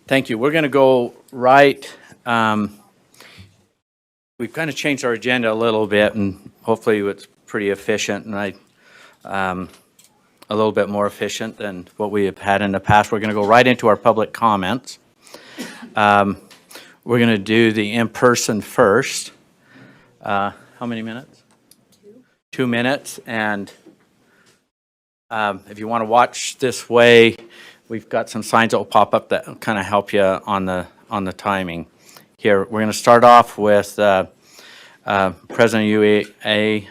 Thank you. We're going to go right. We've kind of changed our agenda a little bit, and hopefully it's pretty efficient, and a little bit more efficient than what we have had in the past. We're going to go right into our public comments. We're going to do the in-person first. How many minutes? 2 minutes. And if you want to watch this way, we've got some signs that will pop up that will kind of help you on the timing. Here, we're going to start off with President Uea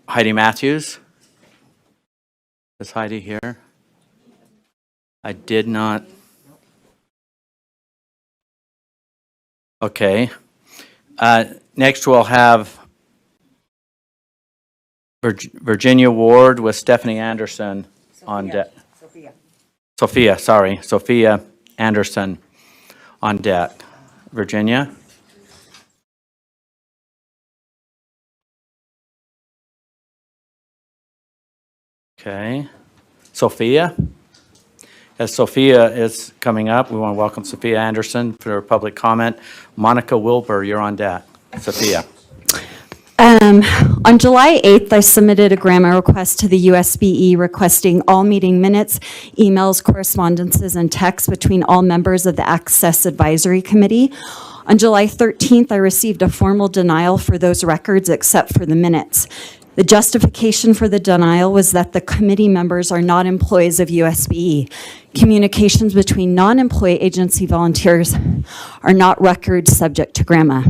Heidi Matthews. Is Heidi here? I did not. Okay. Next, we'll have Virginia Ward with Stephanie Anderson on deck. Sophia Anderson on deck. Virginia? Okay. Sophia? As Sophia is coming up, we want to welcome Sophia Anderson for her public comment. Monica Wilbur, you're on deck. Sophia. On July 8th, I submitted a grammar request to the USBE requesting all meeting minutes, emails, correspondences, and texts between all members of the Access Advisory Committee. On July 13th, I received a formal denial for those records except for the minutes. The justification for the denial was that the committee members are not employees of USBE. Communications between non-employee agency volunteers are not records subject to GRAMA.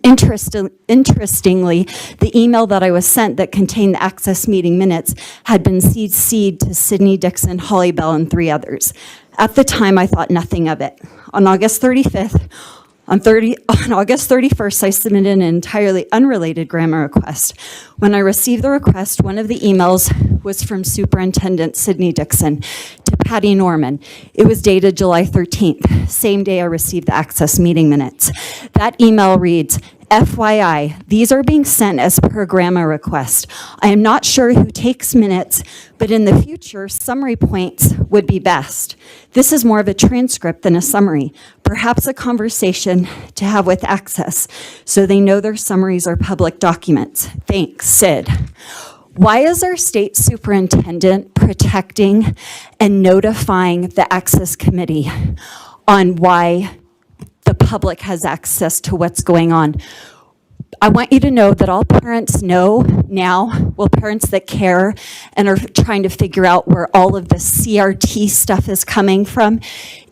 Interestingly, the email that I was sent that contained the Access meeting minutes had been CC'd to Sydney Dixon, Holly Bell, and 3 others. At the time, I thought nothing of it. On August 31st, I submitted an entirely unrelated grammar request. When I received the request, one of the emails was from Superintendent Sydney Dixon to Patty Norman. It was dated July 13th, same day I received the Access meeting minutes. That email reads, FYI, these are being sent as per grammar request. I am not sure who takes minutes, but in the future, summary points would be best. This is more of a transcript than a summary, perhaps a conversation to have with Access, so they know their summaries are public documents. Thanks, Sid. Why is our state superintendent protecting and notifying the Access Committee on why the public has access to what's going on? I want you to know that all parents know now, well, parents that care and are trying to figure out where all of the CRT stuff is coming from,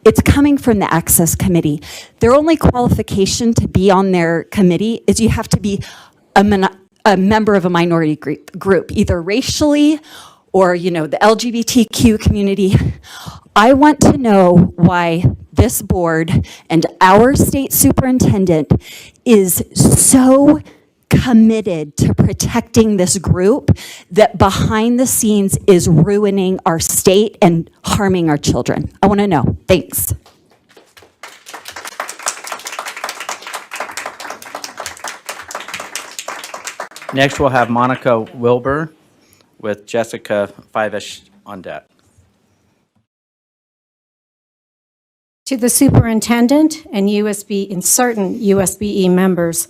it's coming from the Access Committee. Their only qualification to be on their committee is you have to be a member of a minority group, either racially or, the LGBTQ community. I want to know why this board and our state superintendent is so committed to protecting this group that behind the scenes is ruining our state and harming our children. I want to know. Thanks. Next, we'll have Monica Wilbur with Jessica Fivish on deck. To the superintendent and certain USBE members,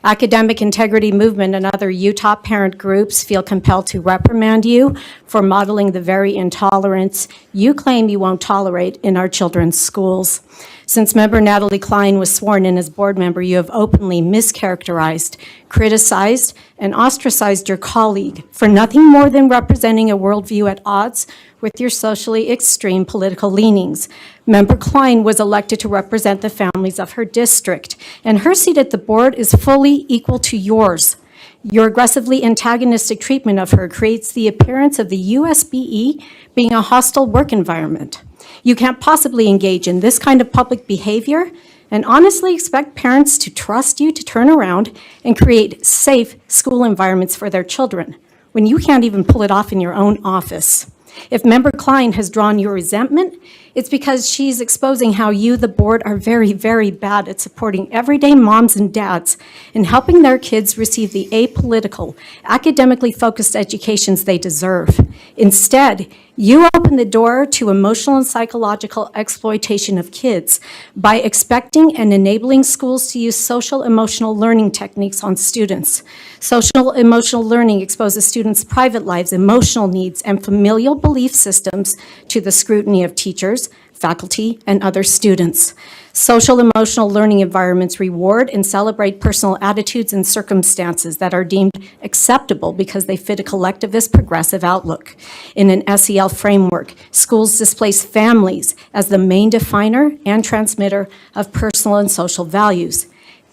Academic Integrity Movement and other Utah parent groups feel compelled to reprimand you for modeling the very intolerance you claim you won't tolerate in our children's schools. Since member Natalie Klein was sworn in as board member, you have openly mischaracterized, criticized, and ostracized your colleague for nothing more than representing a worldview at odds with your socially extreme political leanings. Member Klein was elected to represent the families of her district, and her seat at the board is fully equal to yours. Your aggressively antagonistic treatment of her creates the appearance of the USBE being a hostile work environment. You can't possibly engage in this kind of public behavior and honestly expect parents to trust you to turn around and create safe school environments for their children when you can't even pull it off in your own office. If Member Klein has drawn your resentment, It's because she's exposing how you, the board, are very, very bad at supporting everyday moms and dads in helping their kids receive the apolitical, academically focused educations they deserve. Instead, you open the door to emotional and psychological exploitation of kids by expecting and enabling schools to use social emotional learning techniques on students. Social emotional learning exposes students' private lives, emotional needs, and familial belief systems to the scrutiny of teachers, faculty, and other students. Social emotional learning environments reward and celebrate personal attitudes and circumstances that are deemed acceptable because they fit a collectivist progressive outlook. In an SEL framework, schools displace families as the main definer and transmitter of personal and social values.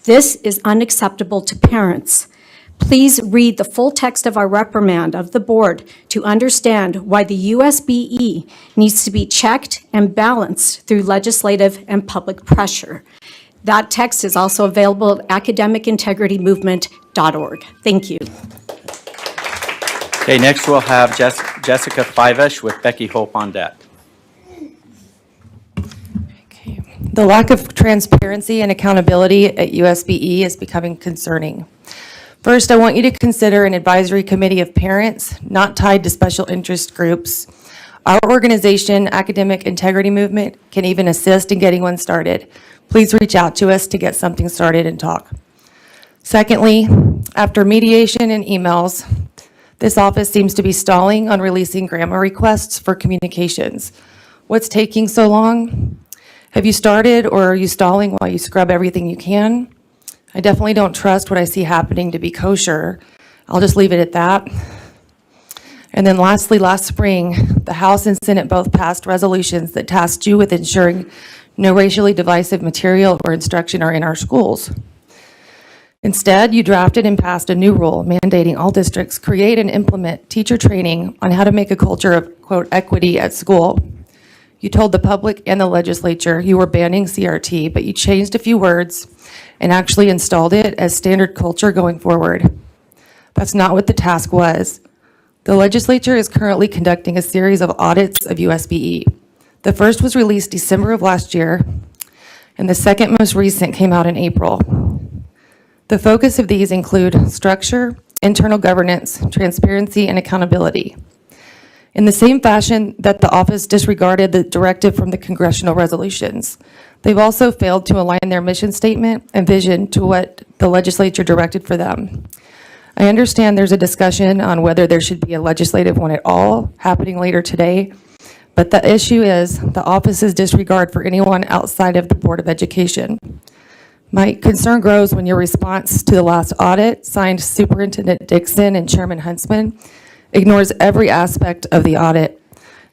This is unacceptable to parents. Please read the full text of our reprimand of the board to understand why the USBE needs to be checked and balanced through legislative and public pressure. That text is also available at academicintegritymovement.org. Thank you. Okay, next we'll have Jessica Fivish with Becky Hope on deck. Okay. The lack of transparency and accountability at USBE is becoming concerning. First, I want you to consider an advisory committee of parents not tied to special interest groups. Our organization, Academic Integrity Movement, can even assist in getting one started. Please reach out to us to get something started and talk. Secondly, after mediation and emails, this office seems to be stalling on releasing grammar requests for communications. What's taking so long? Have you started, or are you stalling while you scrub everything you can? I definitely don't trust what I see happening to be kosher. I'll just leave it at that. And then lastly, last spring, the House and Senate both passed resolutions that tasked you with ensuring no racially divisive material or instruction are in our schools. Instead, you drafted and passed a new rule mandating all districts create and implement teacher training on how to make a culture of, quote, equity at school. You told the public and the legislature you were banning CRT, but you changed a few words and actually installed it as standard culture going forward. That's not what the task was. The legislature is currently conducting a series of audits of USBE. The first was released December of last year, and the second most recent came out in April. The focus of these include structure, internal governance, transparency, and accountability. In the same fashion that the office disregarded the directive from the congressional resolutions, they've also failed to align their mission statement and vision to what the legislature directed for them. I understand there's a discussion on whether there should be a legislative one at all happening later today, but the issue is the office's disregard for anyone outside of the Board of Education. My concern grows when your response to the last audit, signed Superintendent Dixon and Chairman Huntsman, ignores every aspect of the audit.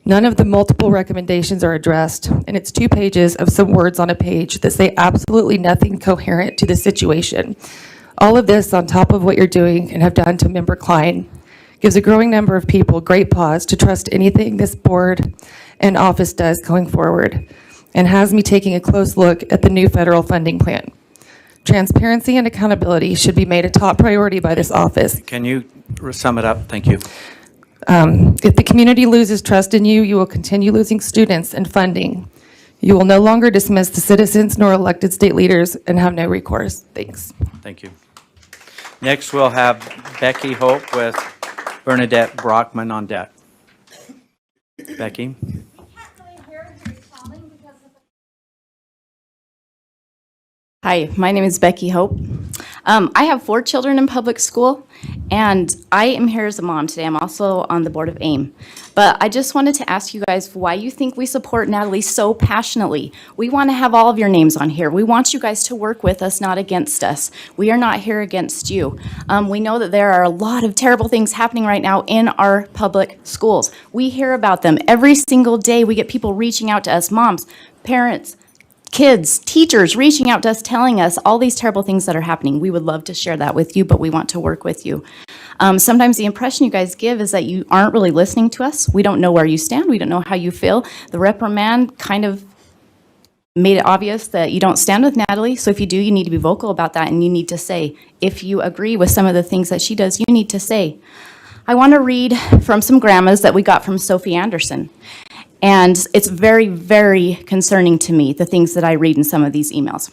None of the multiple recommendations are addressed, and it's 2 pages of some words on a page that say absolutely nothing coherent to the situation. All of this on top of what you're doing and have done to Member Klein gives a growing number of people great pause to trust anything this board and office does going forward, and has me taking a close look at the new federal funding plan. Transparency and accountability should be made a top priority by this office. Can you sum it up? Thank you. If the community loses trust in you, you will continue losing students and funding. You will no longer dismiss the citizens nor elected state leaders and have no recourse. Thanks. Thank you. Next, we'll have Becky Hope with Bernadette Brockman on deck. Becky? Hi, my name is Becky Hope. I have 4 children in public school, and I am here as a mom today. I'm also on the board of AIM. But I just wanted to ask you guys why you think we support Natalie so passionately. We want to have all of your names on here. We want you guys to work with us, not against us. We are not here against you. We know that there are a lot of terrible things happening right now in our public schools. We hear about them every single day. We get people reaching out to us, moms, parents, kids, teachers reaching out to us, telling us all these terrible things that are happening. We would love to share that with you, but we want to work with you. Sometimes the impression you guys give is that you aren't really listening to us. We don't know where you stand. We don't know how you feel. The reprimand kind of made it obvious that you don't stand with Natalie. So if you do, you need to be vocal about that, and you need to say, if you agree with some of the things that she does, you need to say. I want to read from some grandmas that we got from Sophia Anderson. And it's very, very concerning to me, the things that I read in some of these emails.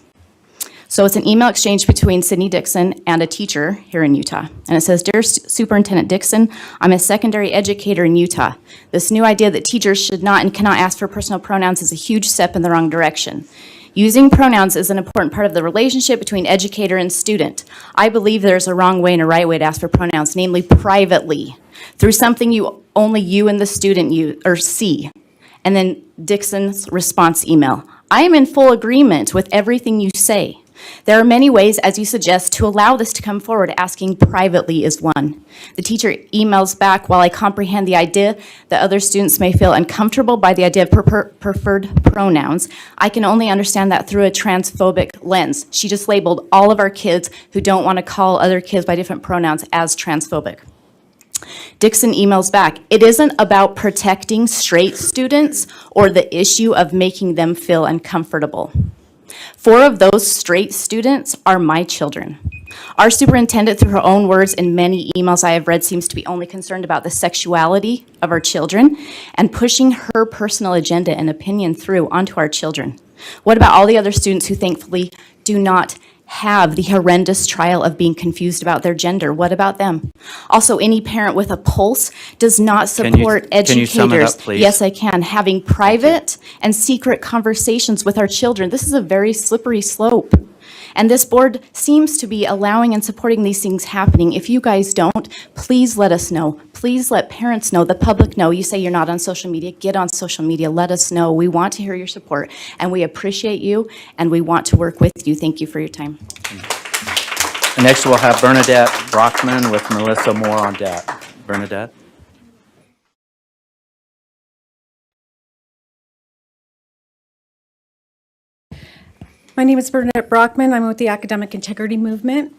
So it's an email exchange between Sydney Dixon and a teacher here in Utah. And it says, "Dear Superintendent Dixon, I'm a secondary educator in Utah. This new idea that teachers should not and cannot ask for personal pronouns is a huge step in the wrong direction. Using pronouns is an important part of the relationship between educator and student. I believe there's a wrong way and a right way to ask for pronouns, namely privately, through something only you and the student see." And then Dixon's response email, "I am in full agreement with everything you say. There are many ways, as you suggest, to allow this to come forward. Asking privately is one." The teacher emails back, "While I comprehend the idea that other students may feel uncomfortable by the idea of preferred pronouns, I can only understand that through a transphobic lens." She just labeled all of our kids who don't want to call other kids by different pronouns as transphobic. Dixon emails back, "It isn't about protecting straight students or the issue of making them feel uncomfortable. 4 of those straight students are my children. Our superintendent, through her own words in many emails I have read, seems to be only concerned about the sexuality of our children and pushing her personal agenda and opinion through onto our children. What about all the other students who thankfully do not have the horrendous trial of being confused about their gender? What about them? Also, any parent with a pulse does not support educators." Can you sum it up, please? Yes, I can. "Having private and secret conversations with our children." This is a very slippery slope. And this board seems to be allowing and supporting these things happening. If you guys don't, please let us know. Please let parents know, the public know. You say you're not on social media, get on social media, let us know. We want to hear your support, and we appreciate you, and we want to work with you. Thank you for your time. And next, we'll have Bernadette Brockman with Melissa Moore on debt. Bernadette? My name is Bernadette Brockman. I'm with the Academic Integrity Movement.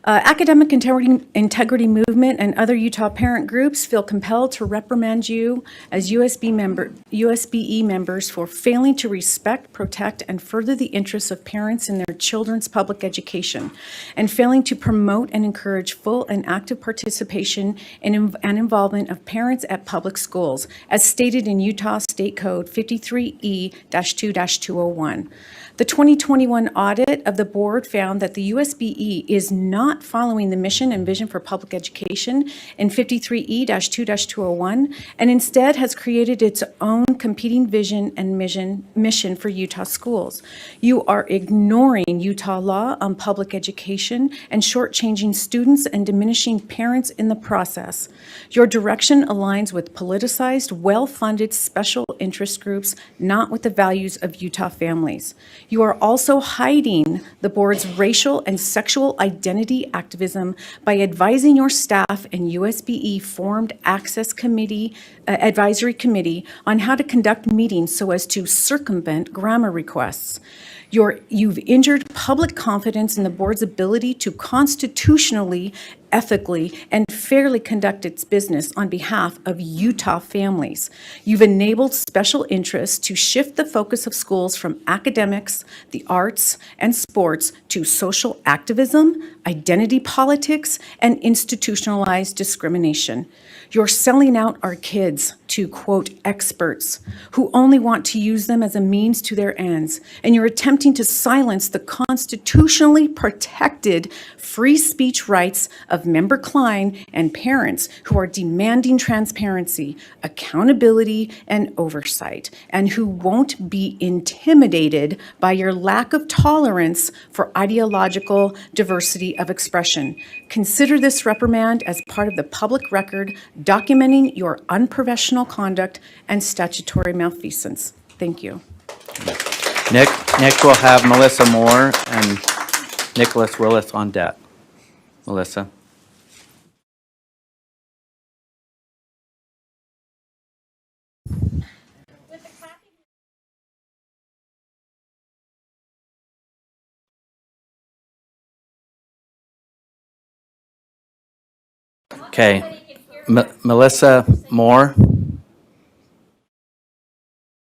Academic Integrity Movement and other Utah parent groups feel compelled to reprimand you as USBE members for failing to respect, protect, and further the interests of parents in their children's public education, and failing to promote and encourage full and active participation and involvement of parents at public schools, as stated in Utah State Code 53E-2-201. The 2021 audit of the board found that the USBE is not following the mission and vision for public education in 53E-2-201, and instead has created its own competing vision and mission for Utah schools. You are ignoring Utah law on public education and shortchanging students and diminishing parents in the process. Your direction aligns with politicized, well-funded special interest groups, not with the values of Utah families. You are also hiding the board's racial and sexual identity activism by advising your staff and USBE formed Access Committee, Advisory Committee on how to conduct meetings so as to circumvent grammar requests. You've injured public confidence in the board's ability to constitutionally, ethically, and fairly conduct its business on behalf of Utah families. You've enabled special interests to shift the focus of schools from academics, the arts, and sports to social activism, identity politics, and institutionalized discrimination. You're selling out our kids to, quote, experts who only want to use them as a means to their ends. And you're attempting to silence the constitutionally protected free speech rights of Member Klein and parents who are demanding transparency, accountability, and oversight, and who won't be intimidated by your lack of tolerance for ideological diversity of expression. Consider this reprimand as part of the public record documenting your unprofessional conduct and statutory malfeasance. Thank you. Next we'll have Melissa Moore and Nicholas Willis on debt. Melissa? Okay. Melissa Moore?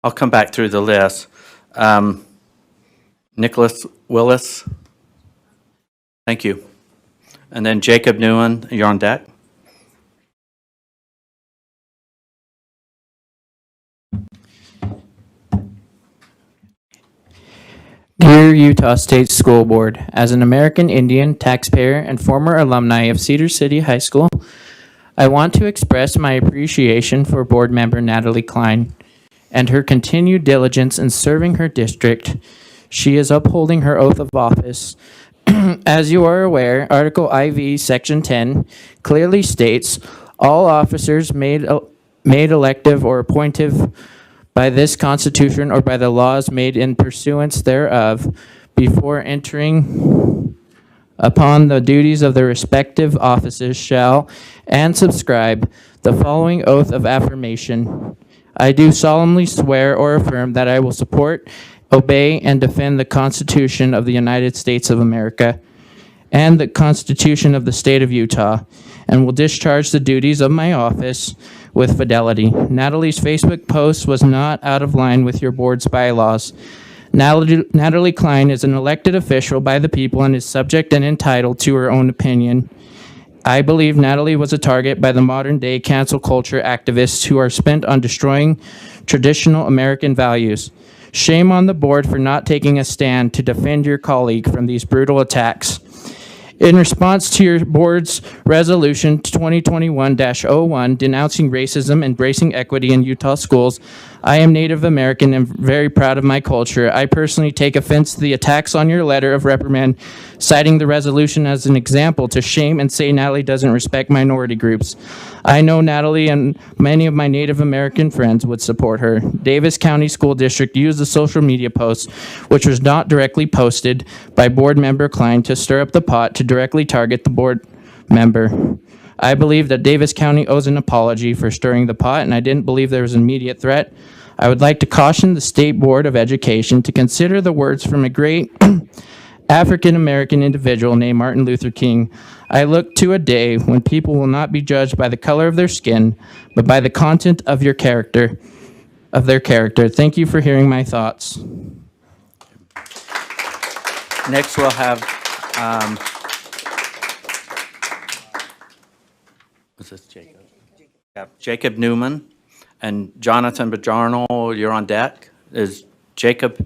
I'll come back through the list. Nicholas Willis? Thank you. And then Jacob Newen, you're on deck. Dear Utah State School Board, as an American Indian, taxpayer, and former alumni of Cedar City High School, I want to express my appreciation for Board Member Natalie Klein and her continued diligence in serving her district. She is upholding her oath of office. As you are aware, Article IV, Section 10 clearly states, all officers made elective or appointive by this Constitution or by the laws made in pursuance thereof, before entering upon the duties of their respective offices shall and subscribe the following oath of affirmation. I do solemnly swear or affirm that I will support, obey, and defend the Constitution of the United States of America and the Constitution of the State of Utah, and will discharge the duties of my office with fidelity. Natalie's Facebook post was not out of line with your board's bylaws. Natalie Klein is an elected official by the people and is subject and entitled to her own opinion. I believe Natalie was a target by the modern-day cancel culture activists who are spent on destroying traditional American values. Shame on the board for not taking a stand to defend your colleague from these brutal attacks. In response to your board's resolution 2021-01 denouncing racism, embracing equity in Utah schools, I am Native American and very proud of my culture. I personally take offense to the attacks on your letter of reprimand, citing the resolution as an example to shame and say Natalie doesn't respect minority groups. I know Natalie and many of my Native American friends would support her. Davis County School District used the social media post, which was not directly posted by board member Klein, to stir up the pot to directly target the board member. I believe that Davis County owes an apology for stirring the pot, and I didn't believe there was an immediate threat. I would like to caution the State Board of Education to consider the words from a great African-American individual named Martin Luther King. I look to a day when people will not be judged by the color of their skin, but by the content of their character. Thank you for hearing my thoughts. Next, we'll have, is this Jacob? Yeah, Jacob Newman and Jonathan Bajarno, you're on deck. Is Jacob?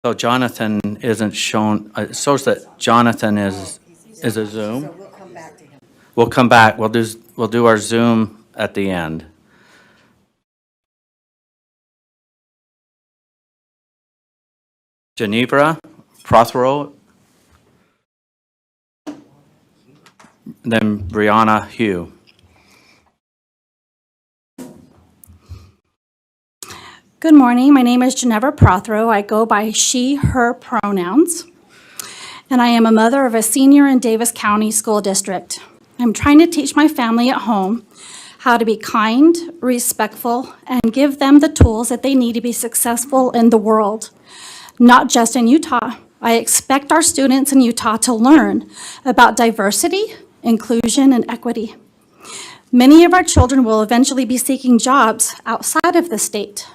So Jonathan isn't shown, it shows that Jonathan is a Zoom. So we'll come back to him. We'll come back, we'll do our Zoom at the end. Genevra Prothero, then Brianna Hugh. Good morning. My name is Genevra Prothero. I go by she, her pronouns, and I am a mother of a senior in Davis County School District. I'm trying to teach my family at home how to be kind, respectful, and give them the tools that they need to be successful in the world, not just in Utah. I expect our students in Utah to learn about diversity, inclusion, and equity. Many of our children will eventually be seeking jobs outside of the state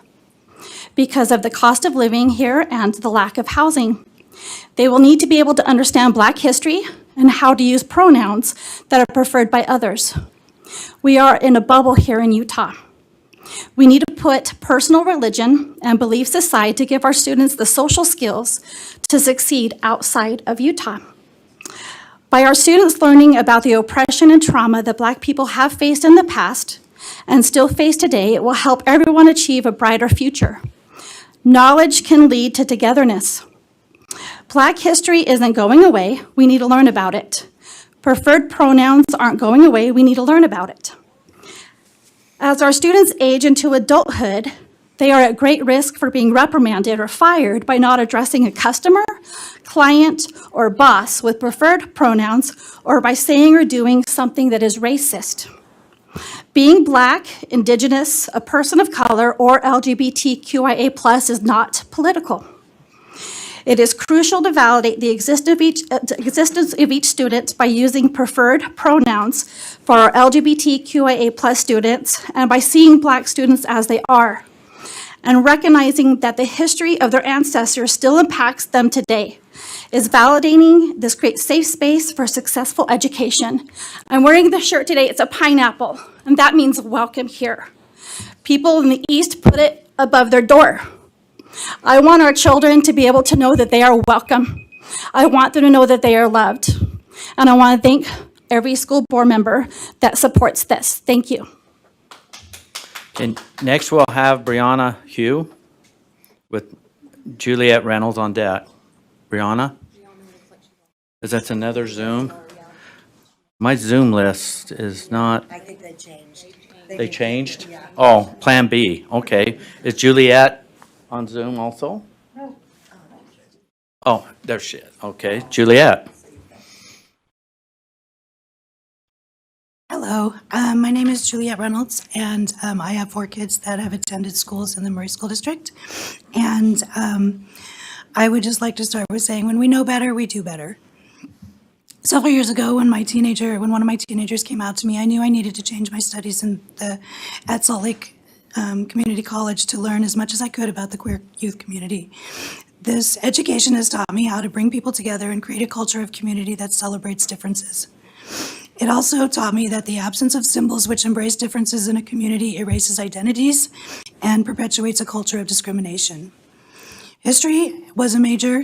because of the cost of living here and the lack of housing. They will need to be able to understand Black history and how to use pronouns that are preferred by others. We are in a bubble here in Utah. We need to put personal religion and beliefs aside to give our students the social skills to succeed outside of Utah. By our students learning about the oppression and trauma that Black people have faced in the past and still face today, it will help everyone achieve a brighter future. Knowledge can lead to togetherness. Black history isn't going away. We need to learn about it. Preferred pronouns aren't going away. We need to learn about it. As our students age into adulthood, they are at great risk for being reprimanded or fired by not addressing a customer, client, or boss with preferred pronouns, or by saying or doing something that is racist. Being Black, Indigenous, a person of color, or LGBTQIA+ is not political. It is crucial to validate the existence of each student by using preferred pronouns for our LGBTQIA+ students and by seeing Black students as they are, and recognizing that the history of their ancestors still impacts them today. Is validating this creates safe space for successful education. I'm wearing the shirt today, it's a pineapple, and that means welcome here. People in the East put it above their door. I want our children to be able to know that they are welcome. I want them to know that they are loved. And I want to thank every school board member that supports this. Thank you. And next, we'll have Brianna Hugh with Juliet Reynolds on deck. Brianna? Is that another Zoom? My Zoom list is not. I think they changed. They changed? Oh, Plan B, okay. Is Juliet on Zoom also? No. Oh, there she is, okay. Juliet. Hello, my name is Juliet Reynolds, and I have 4 kids that have attended schools in the Murray School District. And I would just like to start with saying, when we know better, we do better. Several years ago, when one of my teenagers came out to me, I knew I needed to change my studies at Salt Lake Community College to learn as much as I could about the queer youth community. This education has taught me how to bring people together and create a culture of community that celebrates differences. It also taught me that the absence of symbols which embrace differences in a community erases identities and perpetuates a culture of discrimination. History was a major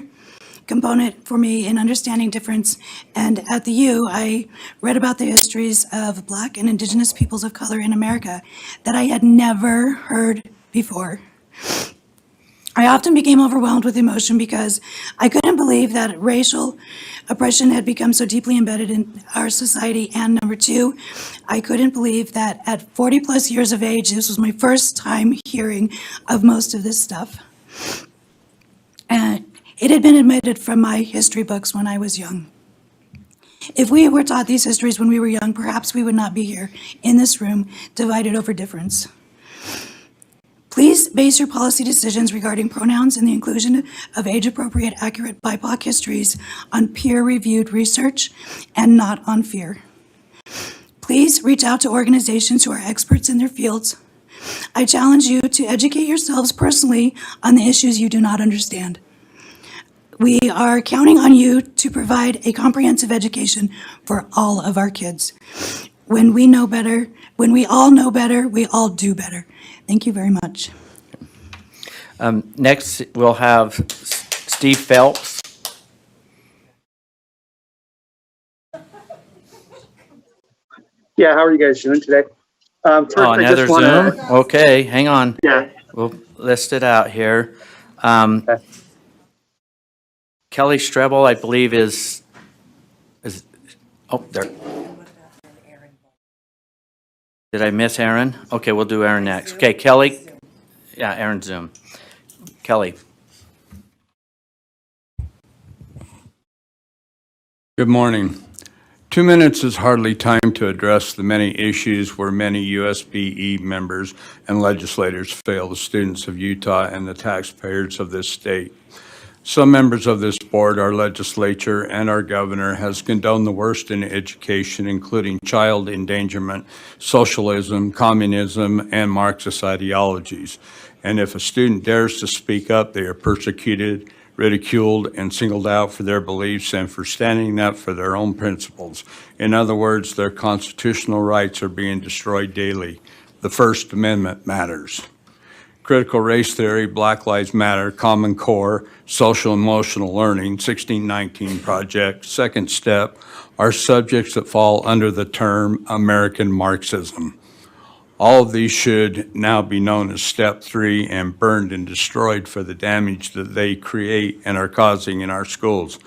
component for me in understanding difference, and at the U, I read about the histories of Black and Indigenous peoples of color in America that I had never heard before. I often became overwhelmed with emotion because I couldn't believe that racial oppression had become so deeply embedded in our society. And number 2, I couldn't believe that at 40 plus years of age, this was my first time hearing of most of this stuff. And it had been omitted from my history books when I was young. If we were taught these histories when we were young, perhaps we would not be here in this room divided over difference. Please base your policy decisions regarding pronouns and the inclusion of age-appropriate, accurate BIPOC histories on peer-reviewed research and not on fear. Please reach out to organizations who are experts in their fields. I challenge you to educate yourselves personally on the issues you do not understand. We are counting on you to provide a comprehensive education for all of our kids. When we know better, when we all know better, we all do better. Thank you very much. Next, we'll have Steve Phelps. Yeah, how are you guys doing today? First, I Another just wanna- Zoom? Okay, hang on. Yeah. We'll list it out here. Okay. Kelly Strebel, I believe, is, there. Did I miss Aaron? Okay, we'll do Aaron next. Okay, Kelly. Yeah, Aaron Zoom. Kelly. Good morning. 2 minutes is hardly time to address the many issues where many USBE members and legislators fail the students of Utah and the taxpayers of this state. Some members of this board, our legislature, and our governor has condoned the worst in education, including child endangerment, socialism, communism, and Marxist ideologies. And if a student dares to speak up, they are persecuted, ridiculed, and singled out for their beliefs and for standing up for their own principles. In other words, their constitutional rights are being destroyed daily. The First Amendment matters. Critical race theory, Black Lives Matter, Common Core, social emotional learning, 1619 Project, Second Step are subjects that fall under the term American Marxism. All of these should now be known as Step 3 and burned and destroyed for the damage that they create and are causing in our schools.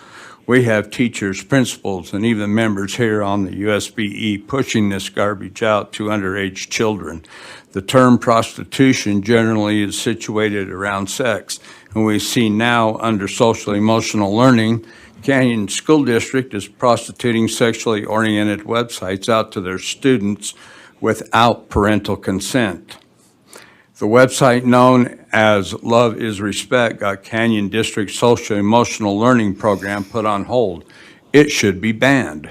We have teachers, principals, and even members here on the USBE pushing this garbage out to underage children. The term prostitution generally is situated around sex, and we see now under social emotional learning, Canyon School District is prostituting sexually oriented websites out to their students without parental consent. The website known as Love is Respect got Canyon District Social Emotional Learning Program put on hold. It should be banned.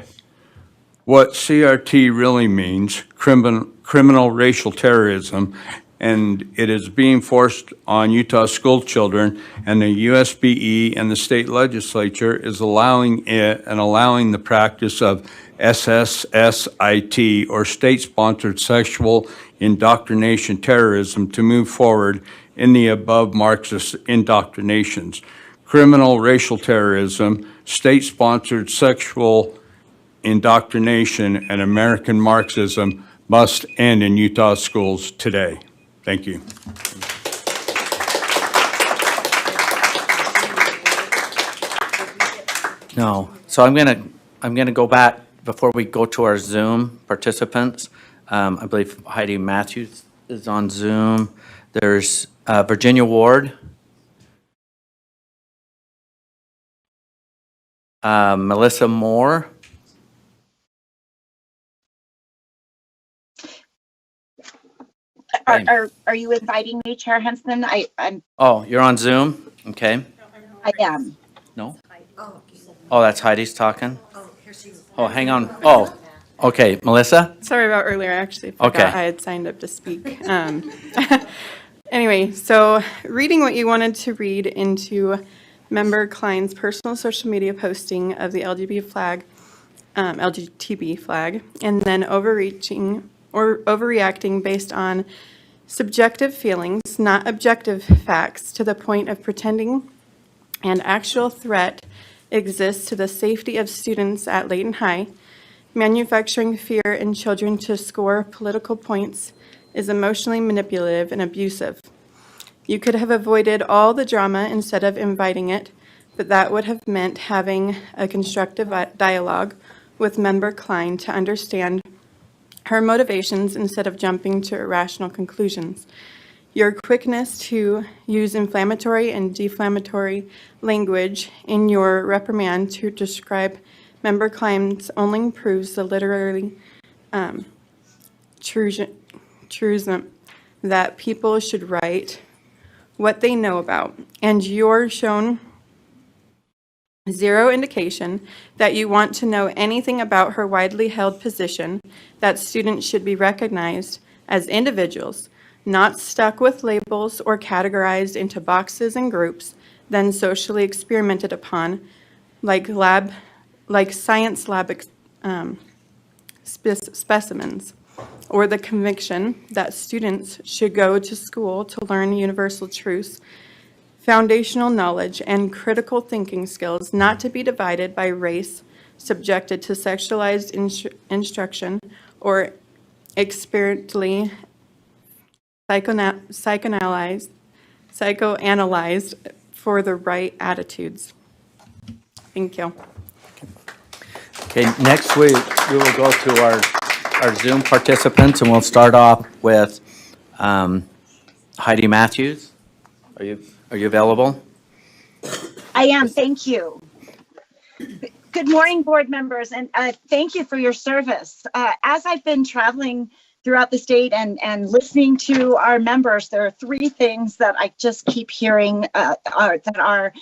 What CRT really means, criminal racial terrorism, and it is being forced on Utah school children, and the USBE and the state legislature is allowing it and allowing the practice of SSSIT, or state-sponsored sexual indoctrination terrorism, to move forward in the above Marxist indoctrinations. Criminal racial terrorism, state-sponsored sexual indoctrination, and American Marxism must end in Utah schools today. Thank you. No, so I'm gonna go back before we go to our Zoom participants. I believe Heidi Matthews is on Zoom. There's Virginia Ward. Melissa Moore. Are you inviting me, Chair Henson? I'm. Oh, you're on Zoom? Okay. I am. No? Oh, that's Heidi's talking? Oh, hang on. Oh, okay. Melissa? Sorry about earlier. I actually forgot Okay. I had signed up to speak. Anyway, so reading what you wanted to read into Member Klein's personal social media posting of the LGB flag, LGTB flag, and then overreaching or overreacting based on subjective feelings, not objective facts, to the point of pretending an actual threat exists to the safety of students at Layton High. Manufacturing fear in children to score political points is emotionally manipulative and abusive. You could have avoided all the drama instead of inviting it, but that would have meant having a constructive dialogue with Member Klein to understand her motivations instead of jumping to irrational conclusions. Your quickness to use inflammatory and deflammatory language in your reprimand to describe Member Klein's only proves the literary truism that people should write what they know about, and you're shown zero indication that you want to know anything about her widely held position that students should be recognized as individuals, not stuck with labels or categorized into boxes and groups, then socially experimented upon, like science lab specimens, or the conviction that students should go to school to learn universal truths, foundational knowledge, and critical thinking skills, not to be divided by race, subjected to sexualized instruction, or experimentally psychoanalyzed for the right attitudes. Thank you. Okay, next we will go to our Zoom participants, and we'll start off with Heidi Matthews. Are you available? I am. Thank you. Good morning, board members, and thank you for your service. As I've been traveling throughout the state and listening to our members, there are three things that I just keep hearing that are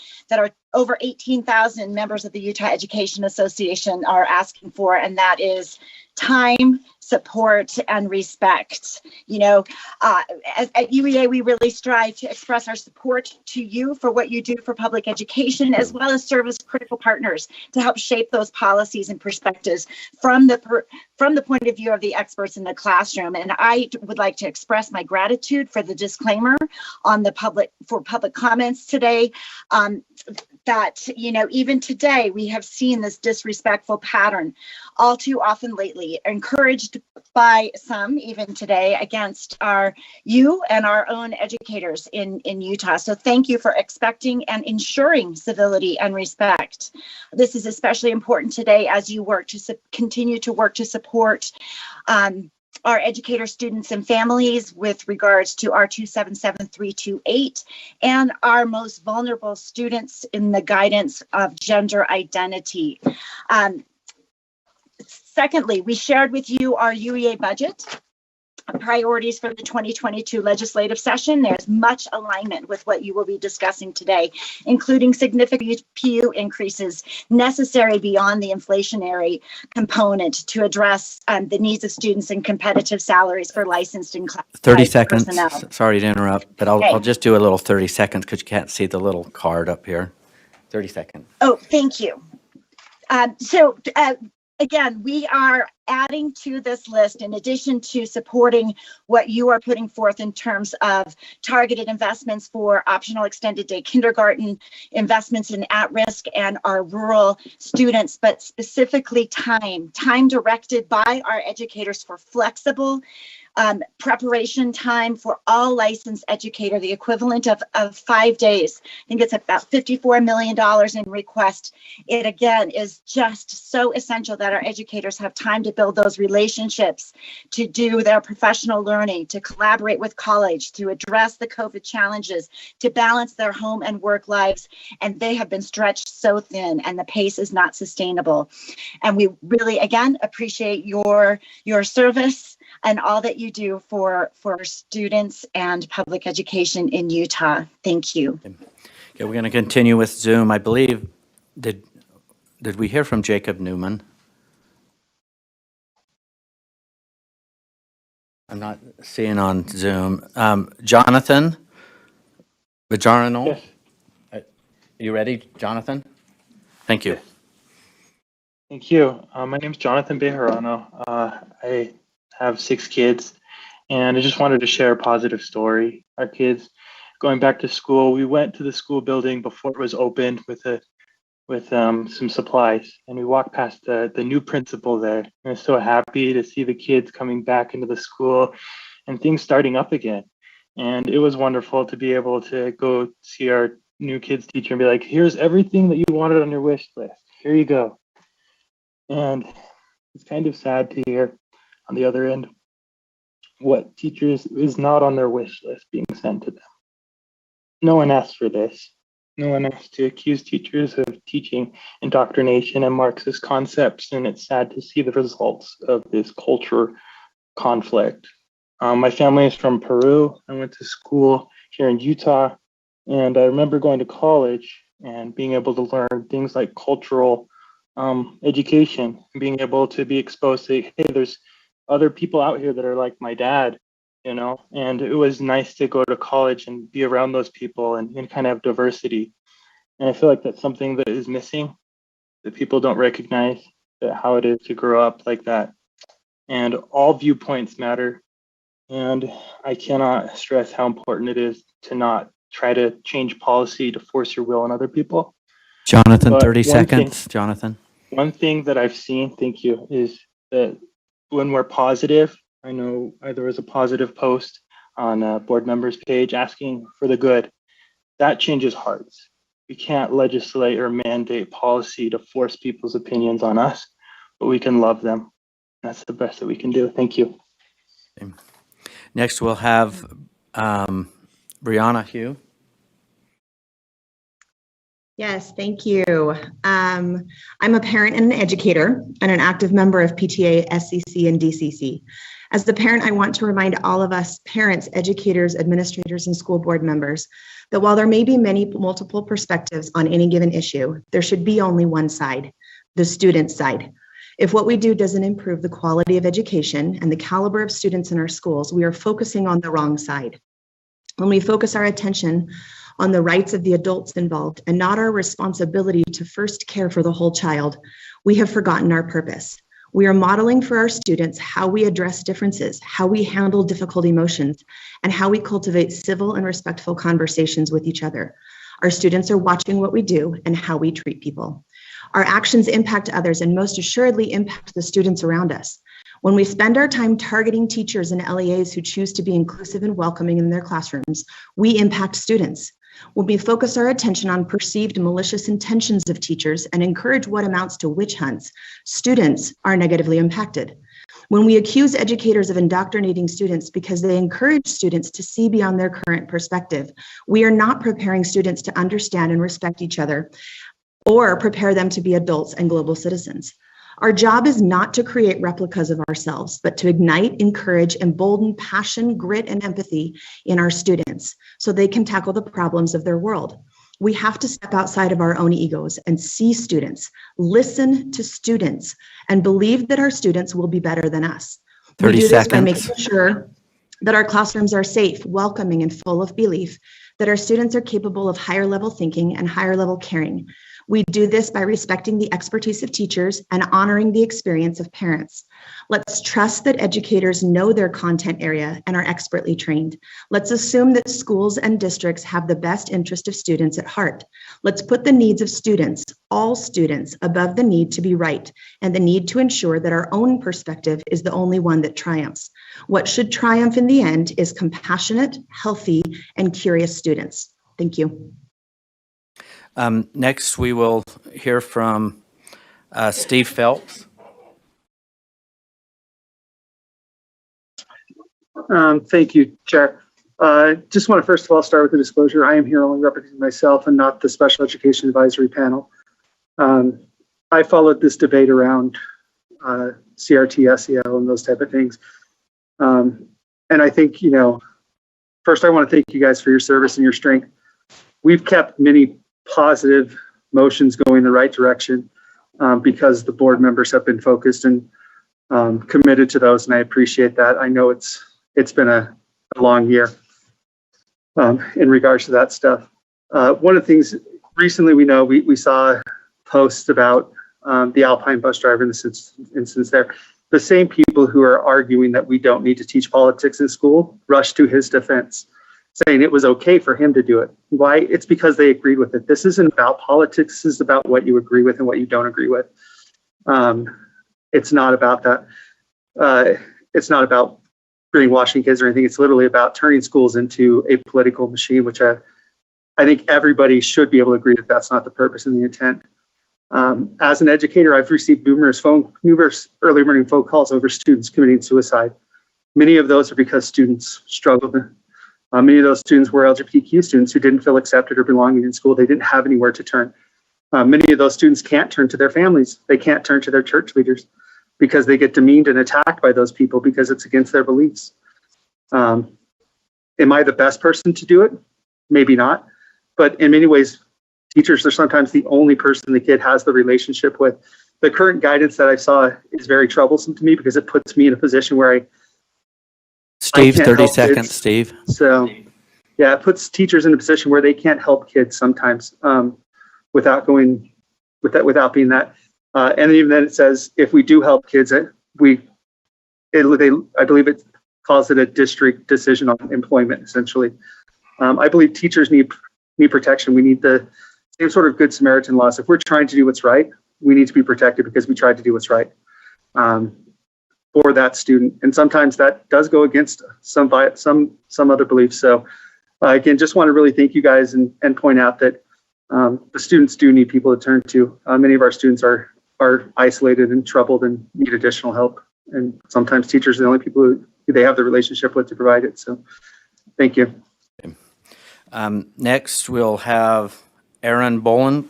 over 18,000 members of the Utah Education Association are asking for, and that is time, support, and respect. You know, at UEA, we really strive to express our support to you for what you do for public education, as well as serve as critical partners to help shape those policies and perspectives from the point of view of the experts in the classroom. And I would like to express my gratitude for the disclaimer on the public comments today. That, you know, even today we have seen this disrespectful pattern all too often lately, encouraged by some even today against you and our own educators in Utah. So thank you for expecting and ensuring civility and respect. This is especially important today as you work to continue to work to support our educators, students, and families with regards to R277328 and our most vulnerable students in the guidance of gender identity. Secondly, we shared with you our UEA budget. priorities for the 2022 legislative session. There's much alignment with what you will be discussing today, including significant PU increases necessary beyond the inflationary component to address the needs of students and competitive salaries for licensed and 30 seconds. personnel. Sorry to interrupt, but Okay. I'll just do a little 30 seconds because you can't see the little card up here. 30 seconds. Oh, thank you. Again, we are adding to this list, in addition to supporting what you are putting forth in terms of targeted investments for optional extended day kindergarten, investments in at-risk and our rural students, but specifically time directed by our educators for flexible preparation time for all licensed educator, the equivalent of 5 days. I think it's about $54 million in request. It again is just so essential that our educators have time to build those relationships, to do their professional learning, to collaborate with college, to address the COVID challenges, to balance their home and work lives. And they have been stretched so thin, and the pace is not sustainable. And we really, again, appreciate your service and all that you do for students and public education in Utah. Thank you. Okay, we're going to continue with Zoom. I believe, did we hear from Jacob Newman? I'm not seeing on Zoom. Jonathan Bajarano? Yes. You ready, Jonathan? Thank you. Yes. Thank you. My name is Jonathan Bejarano. I have 6 kids, and I just wanted to share a positive story. Our kids going back to school, we went to the school building before it was opened with some supplies, and we walked past the new principal there. And I was so happy to see the kids coming back into the school and things starting up again. And it was wonderful to be able to go see our new kids teacher and be like, here's everything that you wanted on your wish list. Here you go. And it's kind of sad to hear on the other end what teachers is not on their wish list being sent to them. No one asked for this. No one asked to accuse teachers of teaching indoctrination and Marxist concepts, and it's sad to see the results of this culture conflict. My family is from Peru. I went to school here in Utah, and I remember going to college and being able to learn things like cultural education, and being able to be exposed to, hey, there's other people out here that are like my dad, and it was nice to go to college and be around those people and kind of have diversity. And I feel like that's something that is missing, that people don't recognize that how it is to grow up like that. And all viewpoints matter. And I cannot stress how important it is to not try to change policy to force your will on other people. Jonathan, But 30 one seconds. thing- Jonathan. One thing that I've seen, thank you, is that when we're positive, I know there was a positive post on a board member's page asking for the good. That changes hearts. We can't legislate or mandate policy to force people's opinions on us, but we can love them. That's the best that we can do. Thank you. Next, we'll have Brianna Hugh. Yes, thank you. I'm a parent and an educator and an active member of PTA, SCC, and DCC. As the parent, I want to remind all of us parents, educators, administrators, and school board members that while there may be multiple perspectives on any given issue, there should be only one side, the student side. If what we do doesn't improve the quality of education and the caliber of students in our schools, we are focusing on the wrong side. When we focus our attention on the rights of the adults involved and not our responsibility to first care for the whole child, we have forgotten our purpose. We are modeling for our students how we address differences, how we handle difficult emotions, and how we cultivate civil and respectful conversations with each other. Our students are watching what we do and how we treat people. Our actions impact others and most assuredly impact the students around us. When we spend our time targeting teachers and LEAs who choose to be inclusive and welcoming in their classrooms, we impact students. When we focus our attention on perceived malicious intentions of teachers and encourage what amounts to witch hunts, students are negatively impacted. When we accuse educators of indoctrinating students because they encourage students to see beyond their current perspective, we are not preparing students to understand and respect each other or prepare them to be adults and global citizens. Our job is not to create replicas of ourselves, but to ignite, encourage, embolden passion, grit, and empathy in our students so they can tackle the problems of their world. We have to step outside of our own egos and see students, listen to students, and believe that our students will be better than us. 30 we do this by seconds. making sure that our classrooms are safe, welcoming, and full of belief, that our students are capable of higher level thinking and higher level caring. We do this by respecting the expertise of teachers and honoring the experience of parents. Let's trust that educators know their content area and are expertly trained. Let's assume that schools and districts have the best interest of students at heart. Let's put the needs of students, all students, above the need to be right and the need to ensure that our own perspective is the only one that triumphs. What should triumph in the end is compassionate, healthy, and curious students. Thank you. Next, we will hear from Steve Phelps. Thank you, Chair. Just want to first of all start with a disclosure. I am here only representing myself and not the Special Education Advisory Panel. I followed this debate around CRT, SEL, and those type of things. And I think, first I want to thank you guys for your service and your strength. We've kept many positive motions going the right direction because the board members have been focused and committed to those, and I appreciate that. I know it's been a long year in regards to that stuff. One of the things recently we saw posts about the Alpine bus driver in this instance there. The same people who are arguing that we don't need to teach politics in school rushed to his defense, saying it was okay for him to do it. Why? It's because they agreed with it. This isn't about politics. This is about what you agree with and what you don't agree with. It's not about that. It's not about brainwashing kids or anything. It's literally about turning schools into a political machine, which I think everybody should be able to agree that that's not the purpose and the intent. As an educator, I've received numerous early morning phone calls over students committing suicide. Many of those are because students struggled. Many of those students were LGBTQ students who didn't feel accepted or belonging in school. They didn't have anywhere to turn. Many of those students can't turn to their families. They can't turn to their church leaders because they get demeaned and attacked by those people because it's against their beliefs. Am I the best person to do it? Maybe not. But in many ways, teachers are sometimes the only person the kid has the relationship with. The current guidance that I saw is very troublesome to me because it puts me in a position where Steve, can't 30 help seconds, kids. Steve. So, yeah, it puts teachers in a position where they can't help kids sometimes without being that. And even then, it says if we do help kids, I believe it calls it a district decision on employment. Essentially, I believe teachers need protection. We need the same sort of Good Samaritan laws. If we're trying to do what's right, we need to be protected because we tried to do what's right. For that student, and sometimes that does go against some other beliefs. So again, just want to really thank you guys and point out that the students do need people to turn to. Many of our students are isolated and troubled and need additional help, and sometimes teachers are the only people who they have the relationship with to provide it. So thank you. Next, we'll have Aaron Bolen.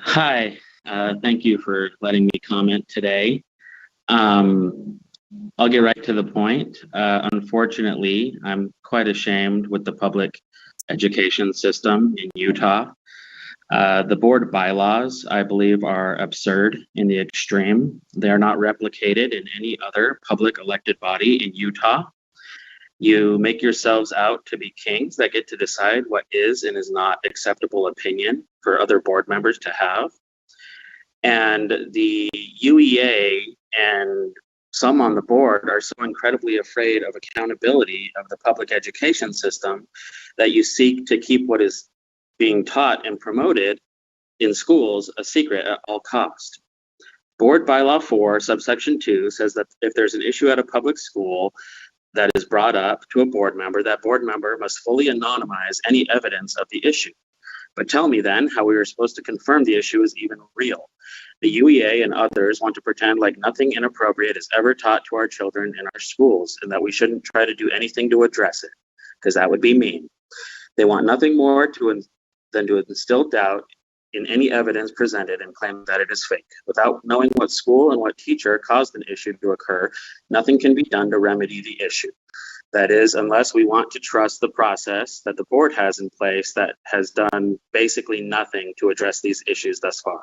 Hi, thank you for letting me comment today. I'll get right to the point. Unfortunately, I'm quite ashamed with the public education system in Utah. The board bylaws, I believe, are absurd in the extreme. They are not replicated in any other public elected body in Utah. You make yourselves out to be kings that get to decide what is and is not acceptable opinion for other board members to have. And the UEA and some on the board are so incredibly afraid of accountability of the public education system that you seek to keep what is being taught and promoted in schools a secret at all cost. Board Bylaw 4, subsection 2 says that if there's an issue at a public school that is brought up to a board member, that board member must fully anonymize any evidence of the issue. But tell me then how we were supposed to confirm the issue is even real. The UEA and others want to pretend like nothing inappropriate is ever taught to our children in our schools and that we shouldn't try to do anything to address it, because that would be mean. They want nothing more than to instill doubt in any evidence presented and claim that it is fake. Without knowing what school and what teacher caused an issue to occur, nothing can be done to remedy the issue. That is, unless we want to trust the process that the board has in place that has done basically nothing to address these issues thus far.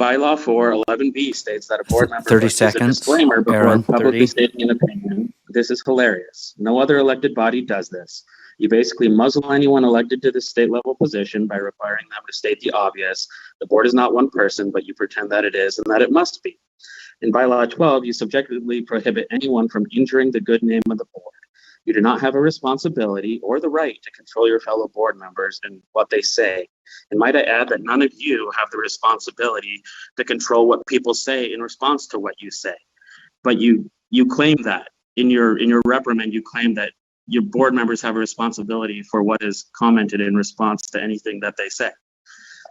Bylaw 411B states that a board member 30 must use a seconds, disclaimer before Aaron, publicly 30. stating an opinion. This is hilarious. No other elected body does this. You basically muzzle anyone elected to the state level position by requiring them to state the obvious. The board is not one person, but you pretend that it is and that it must be. In Bylaw 12, you subjectively prohibit anyone from injuring the good name of the board. You do not have a responsibility or the right to control your fellow board members and what they say. And might I add that none of you have the responsibility to control what people say in response to what you say. But you claim that in your reprimand, you claim that your board members have a responsibility for what is commented in response to anything that they say.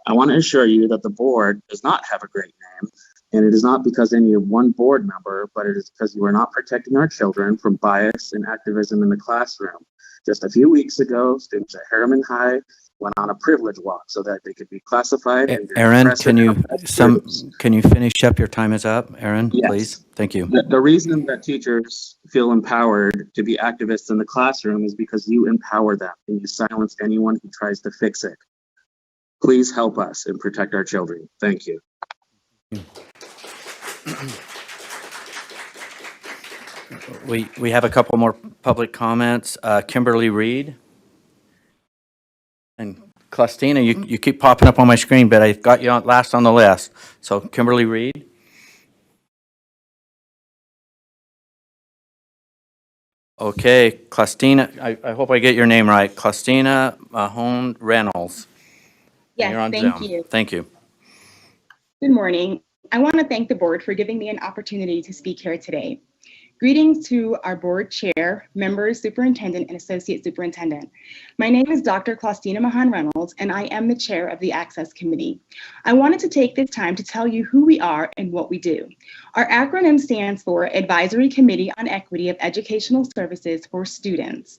I want to assure you that the board does not have a great name, and it is not because any one board member, but it is because you are not protecting our children from bias and activism in the classroom. Just a few weeks ago, students at Harriman High went on a privilege walk so that they could be classified. Aaron, can you finish up? Your time is up. Aaron, Yes. please. Thank you. The reason that teachers feel empowered to be activists in the classroom is because you empower them and you silence anyone who tries to fix it. Please help us and protect our children. Thank you. We have a couple more public comments. Kimberly Reed. And Clustina, you keep popping up on my screen, but I got you last on the list. So Kimberly Reed. Okay, Clustina, I hope I get your name right. Clustina Mahone Reynolds. Yes, You're on thank Zoom. you. Thank you. Good morning. I want to thank the board for giving me an opportunity to speak here today. Greetings to our board chair, members, superintendent, and associate superintendent. My name is Dr. Clustina Mahan Reynolds, and I am the chair of the Access Committee. I wanted to take this time to tell you who we are and what we do. Our acronym stands for Advisory Committee on Equity of Educational Services for Students.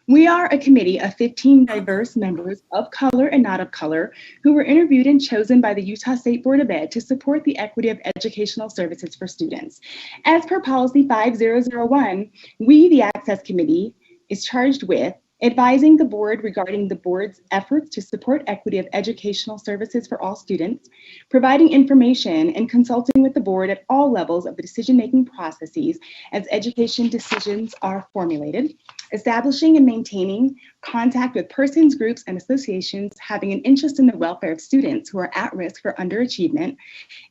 We are a committee of 15 diverse members of color and not of color who were interviewed and chosen by the Utah State Board of Ed to support the equity of educational services for students. As per policy 5001, we, the Access Committee, is charged with advising the board regarding the board's efforts to support equity of educational services for all students, providing information and consulting with the board at all levels of the decision-making processes as education decisions are formulated, establishing and maintaining contact with persons, groups, and associations having an interest in the welfare of students who are at risk for underachievement,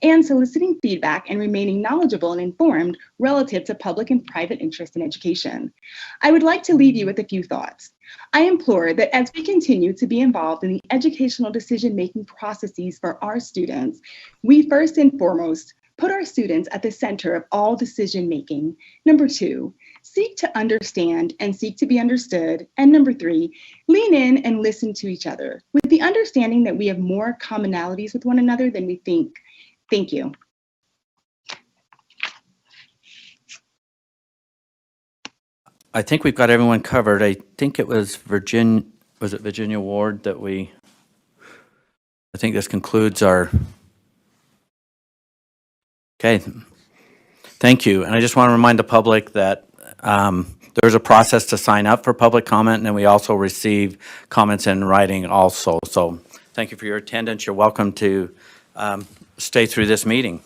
and soliciting feedback and remaining knowledgeable and informed relative to public and private interest in education. I would like to leave you with a few thoughts. I implore that as we continue to be involved in the educational decision-making processes for our students, we first and foremost put our students at the center of all decision-making. Number 2, seek to understand and seek to be understood. And number 3, lean in and listen to each other with the understanding that we have more commonalities with one another than we think. Thank you. I think we've got everyone covered. I think it was Virginia Ward that I think this concludes our, okay. Thank you. And I just want to remind the public that there's a process to sign up for public comment, and then we also receive comments in writing also. So thank you for your attendance. You're welcome to stay through this meeting.